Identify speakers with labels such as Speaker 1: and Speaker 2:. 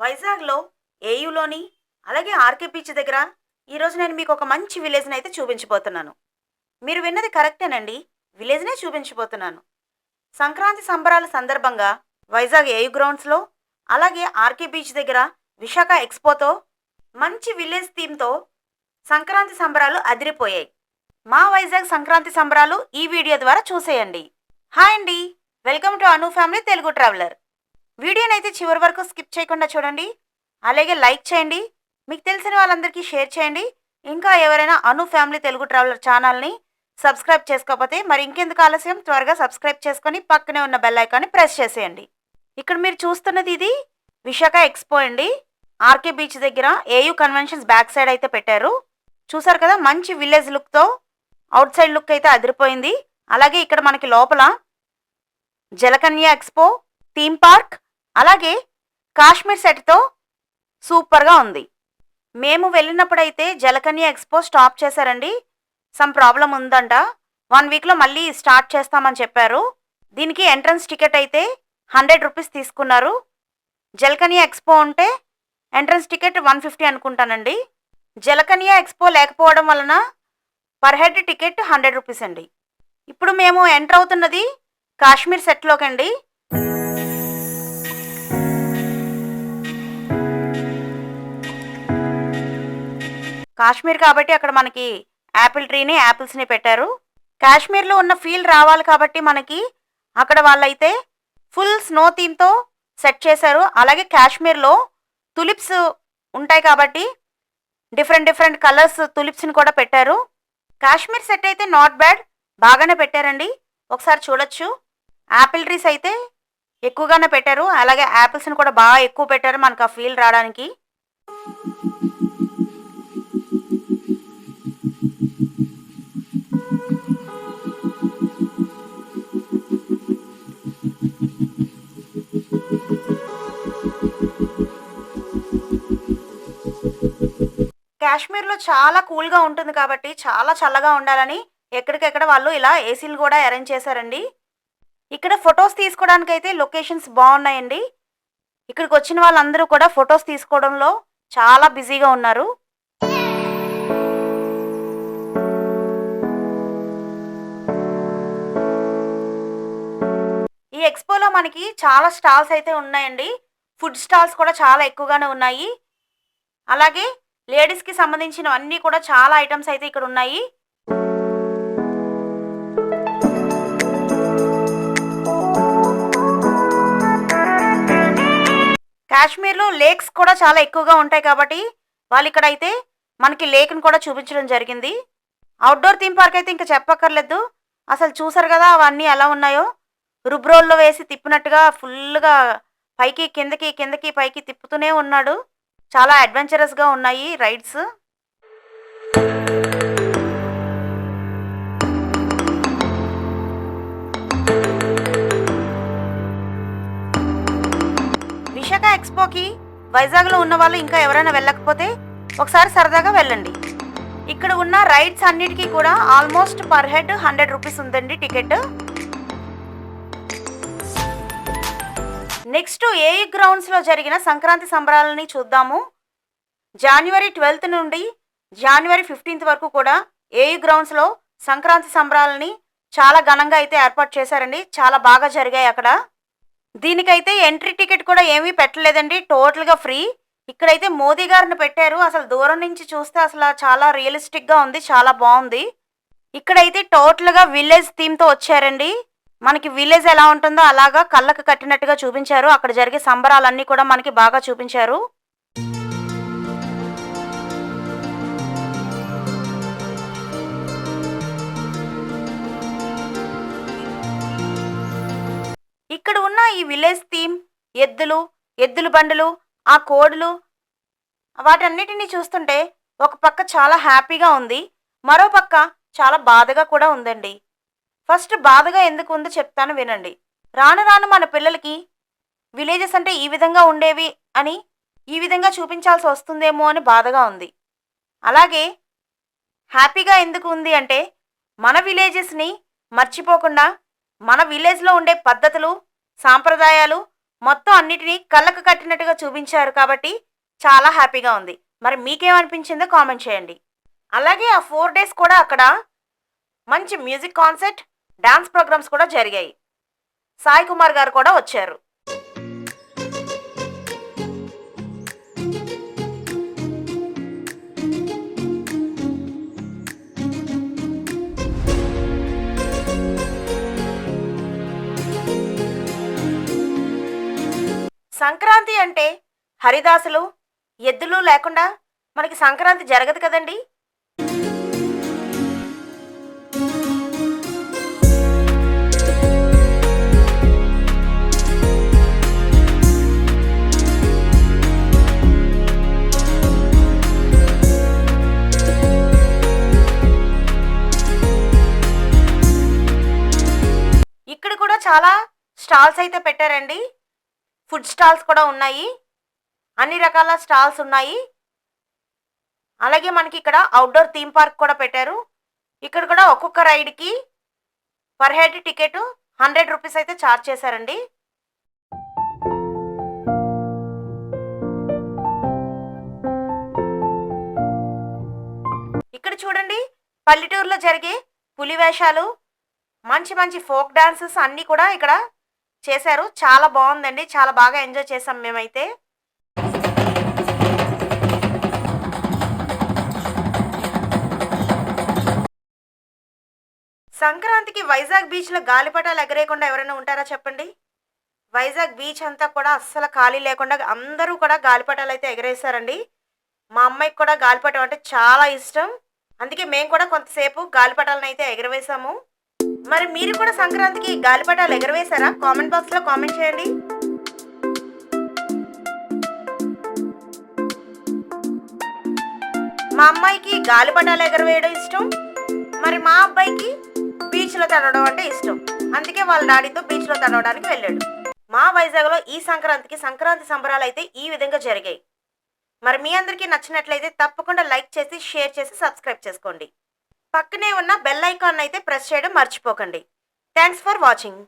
Speaker 1: వైజాగ్‌లో ఏయూలోని, అలాగే RK beach దగ్గర ఈరోజు నేను మీకు ఒక మంచి విలేజ్‌ని అయితే చూపించబోతున్నాను. మీరు విన్నది కరెక్టేనండి. విలేజ్‌నే చూపించబోతున్నాను. సంక్రాంతి సంబరాల సందర్భంగా వైజాగ్ ఏయూ గ్రౌండ్స్‌లో, అలాగే ఆర్‌కే బీచ్ దగ్గర విశాఖ ఎక్స్‌పోతో మంచి విలేజ్ థీమ్‌తో సంక్రాంతి సంబరాలు అదిరిపోయాయి. మా వైజాగ్ సంక్రాంతి సంబరాలు ఈ వీడియో ద్వారా చూసేయండి. హాయ్ అండి. Welcome to Anu family Telugu traveller. వీడియోనైతే చివరి వరకు స్కిప్ చేయకుండా చూడండి. అలాగే లైక్ చేయండి. మీకు తెలిసిన వాళ్ళందరికీ షేర్ చేయండి. ఇంకా ఎవరైనా అను ఫ్యామిలీ తెలుగు ట్రావెలర్ ఛానల్‌ని సబ్స్క్రైబ్ చేసుకోకపోతే మరి ఇంకెందుకు ఆలస్యం, త్వరగా సబ్స్క్రైబ్ చేసుకొని పక్కనే ఉన్న బెల్ ఐకాన్ని ప్రెస్ చేసేయండి. ఇక్కడ మీరు చూస్తున్నది ఇది విశాఖ ఎక్స్‌పో అండి. ఆర్‌కే బీచ్ దగ్గర ఏయూ కన్వెన్షన్స్ బ్యాక్ సైడ్ అయితే పెట్టారు. చూసారు కదా, మంచి విలేజ్ లుక్‌తో అవుట్ సైడ్ లుక్ అయితే అదిరిపోయింది. అలాగే ఇక్కడ మనకి లోపల జలకన్య ఎక్స్‌పో, థీమ్ పార్క్, అలాగే కాశ్మీర్ సెట్‌తో సూపర్‌గా ఉంది. మేము వెళ్ళినప్పుడైతే జలకన్య ఎక్స్‌పో స్టాప్ చేశారండి. సమ్ ప్రాబ్లమ్ ఉందంట. 1 వీక్‌లో మళ్ళీ స్టార్ట్ చేస్తామని చెప్పారు. దీనికి ఎంట్రన్స్ టికెట్ అయితే ₹100 తీసుకున్నారు. జలకన్య ఎక్స్‌పో ఉంటే ఎంట్రన్స్ టికెట్ 150 అనుకుంటానండి. జలకన్య ఎక్స్‌పో లేకపోవడం వలన పర్ హెడ్ టికెట్ ₹100 అండి. ఇప్పుడు మేము ఎంటర్ అవుతున్నది కాశ్మీర్ సెట్‌లోకండి. కాశ్మీర్ కాబట్టి అక్కడ మనకి యాపిల్ ట్రీని, యాపిల్స్‌ని పెట్టారు. కాశ్మీర్‌లో ఉన్న ఫీల్ రావాలి కాబట్టి మనకి అక్కడ వాళ్ళైతే ఫుల్ స్నో థీమ్‌తో సెట్ చేశారు. అలాగే కాశ్మీర్‌లో తులిప్స్ ఉంటాయి కాబట్టి డిఫరెంట్ డిఫరెంట్ కలర్స్ తులిప్స్‌ని కూడా పెట్టారు. కాశ్మీర్ సెట్ అయితే నాట్ బ్యాడ్, బాగానే పెట్టారండి. ఒకసారి చూడొచ్చు. యాపిల్ ట్రీస్ అయితే ఎక్కువగానే పెట్టారు. అలాగే యాపిల్స్‌ని కూడా బాగా ఎక్కువ పెట్టారు మనకు ఆ ఫీల్ రావడానికి. కాశ్మీర్‌లో చాలా కూల్‌గా ఉంటుంది కాబట్టి చాలా చల్లగా ఉండాలని ఎక్కడికెక్కడ వాళ్ళు ఇలా ఏసీలు కూడా అరేంజ్ చేశారండి. ఇక్కడ ఫోటోస్ తీసుకోవడానికైతే లొకేషన్స్ బాగున్నాయండి. ఇక్కడికొచ్చిన వాళ్ళందరూ కూడా ఫోటోస్ తీసుకోవడంలో చాలా బిజీగా ఉన్నారు. ఈ ఎక్స్‌పోలో మనకి చాలా స్టాల్స్ అయితే ఉన్నాయండి. ఫుడ్ స్టాల్స్ కూడా చాలా ఎక్కువగానే ఉన్నాయి. అలాగే లేడీస్‌కి సంబంధించినవన్నీ కూడా చాలా ఐటెమ్స్ అయితే ఇక్కడ ఉన్నాయి. కాశ్మీర్‌లో లేక్స్ కూడా చాలా ఎక్కువగా ఉంటాయి కాబట్టి వాళ్ళిక్కడైతే మనకి లేక్‌ని కూడా చూపించడం జరిగింది. అవుట్‌డోర్ థీమ్ పార్క్ అయితే ఇంక చెప్పక్కర్లేదు. అసలు చూసారు గదా అవన్నీ ఎలా ఉన్నాయో. రుబ్రోల్లో వేసి తిప్పినట్టుగా ఫుల్లుగా పైకి, కిందకి, కిందకి, పైకి తిప్పుతూనే ఉన్నాడు. చాలా అడ్వెంచరస్‌గా ఉన్నాయి రైడ్స్. విశాఖ ఎక్స్‌పోకి వైజాగ్‌లో ఉన్నవాళ్ళు ఇంకా ఎవరైనా వెళ్ళకపోతే ఒకసారి సరదాగా వెళ్ళండి. ఇక్కడ ఉన్న రైడ్స్ అన్నిటికీ కూడా ఆల్మోస్ట్ పర్ హెడ్ ₹100 ఉందండి టికెట్. నెక్స్ట్ ఏయూ గ్రౌండ్స్‌లో జరిగిన సంక్రాంతి సంబరాలని చూద్దాము. జనవరి 12 నుండి జనవరి 15 వరకు కూడా ఏయూ గ్రౌండ్స్‌లో సంక్రాంతి సంబరాలని చాలా ఘనంగా అయితే ఏర్పాటు చేశారండి. చాలా బాగా జరిగాయి అక్కడ. దీనికైతే ఎంట్రీ టికెట్ కూడా ఏమీ పెట్టలేదండి. టోటల్‌గా ఫ్రీ. ఇక్కడైతే మోదీ గారిని పెట్టారు. అసలు దూరం నుంచి చూస్తే అసల చాలా రియలిస్టిక్‌గా ఉంది. చాలా బావుంది. ఇక్కడైతే టోటల్‌గా విలేజ్ థీమ్‌తో వచ్చారండి. మనకి విలేజ్ ఎలా ఉంటుందో అలాగా కళ్ళకు కట్టినట్టుగా చూపించారు. అక్కడ జరిగే సంబరాలన్నీ కూడా మనకి బాగా చూపించారు. ఇక్కడ ఉన్న ఈ విలేజ్ థీమ్, ఎద్దులు, ఎద్దుల బండులు, ఆ కోడులు వాటన్నిటిని చూస్తుంటే ఒక పక్క చాలా హ్యాపీగా ఉంది. మరో పక్క చాలా బాధగా కూడా ఉందండి. ఫస్ట్ బాధగా ఎందుకు ఉందో చెప్తాను వినండి. రాను రాను మన పిల్లలకి విలేజెస్ అంటే ఈ విధంగా ఉండేవి అని ఈ విధంగా చూపించాల్సి వస్తుందేమో అని బాధగా ఉంది. అలాగే హ్యాపీగా ఎందుకు ఉంది అంటే మన విలేజెస్‌ని మర్చిపోకుండా మన విలేజ్‌లో ఉండే పద్ధతులు, సాంప్రదాయాలు మొత్తం అన్నిటిని కళ్ళకు కట్టినట్టుగా చూపించారు కాబట్టి చాలా హ్యాపీగా ఉంది. మరి మీకేమనిపించిందో కామెంట్ చేయండి. అలాగే ఆ 4 డేస్ కూడా అక్కడ మంచి మ్యూజిక్ కాన్సర్ట్, డాన్స్ ప్రోగ్రామ్స్ కూడా జరిగాయి. సాయి కుమార్ గారు కూడా వచ్చారు. సంక్రాంతి అంటే హరిదాసులు, ఎద్దులు లేకుండా మనకి సంక్రాంతి జరగదు కదండీ! ఇక్కడ కూడా చాలా స్టాల్స్ అయితే పెట్టారండి. ఫుడ్ స్టాల్స్ కూడా ఉన్నాయి. అన్ని రకాల స్టాల్స్ ఉన్నాయి. అలాగే మనకి ఇక్కడ అవుట్‌డోర్ థీమ్ పార్క్ కూడా పెట్టారు. ఇక్కడ కూడా ఒక్కొక్క రైడ్‌కి పర్ హెడ్ టికెట్ రూ. 100 అయితే చార్జ్ చేశారండి. ఇక్కడ చూడండి పల్లెటూరులో జరిగే పులి వేషాలు, మంచి మంచి ఫోక్ డాన్సెస్ అన్నీ కూడా ఇక్కడ చేశారు. చాలా బాగుందండి. చాలా బాగా ఎంజాయ్ చేసాం మేమైతే. సంక్రాంతికి వైజాగ్ బీచ్‌లో గాలిపటాలు ఎగరేయకుండా ఎవరైనా ఉంటారా చెప్పండి? వైజాగ్ బీచ్ అంతా కూడా అస్సలు ఖాళీ లేకుండా అందరూ కూడా గాలిపటాలైతే ఎగరేశారండి. మా అమ్మాయికి కూడా గాలిపటం అంటే చాలా ఇష్టం. అందుకే మేము కూడా కొంతసేపు గాలిపటాలనైతే ఎగరవేశాము. మరి మీరు కూడా సంక్రాంతికి గాలిపటాలు ఎగరవేశారా? కామెంట్ బాక్స్‌లో కామెంట్ చేయండి. మా అమ్మాయికి గాలిపటాలు ఎగరవేయడం ఇష్టం. మరి మా అబ్బాయికి బీచ్‌లో తడవడం అంటే ఇష్టం. అందుకే వాళ్ళ డాడీతో బీచ్‌లో తడవడానికి వెళ్ళాడు. మా వైజాగ్‌లో ఈ సంక్రాంతికి సంక్రాంతి సంబరాలైతే ఈ విధంగా జరిగాయి. మరి మీ అందరికీ నచ్చినట్లయితే తప్పకుండా లైక్ చేసి, షేర్ చేసి, సబ్స్క్రైబ్ చేసుకోండి. పక్కనే ఉన్న బెల్ ఐకాన్ అయితే ప్రెస్ చేయడం మర్చిపోకండి. Thanks for watching.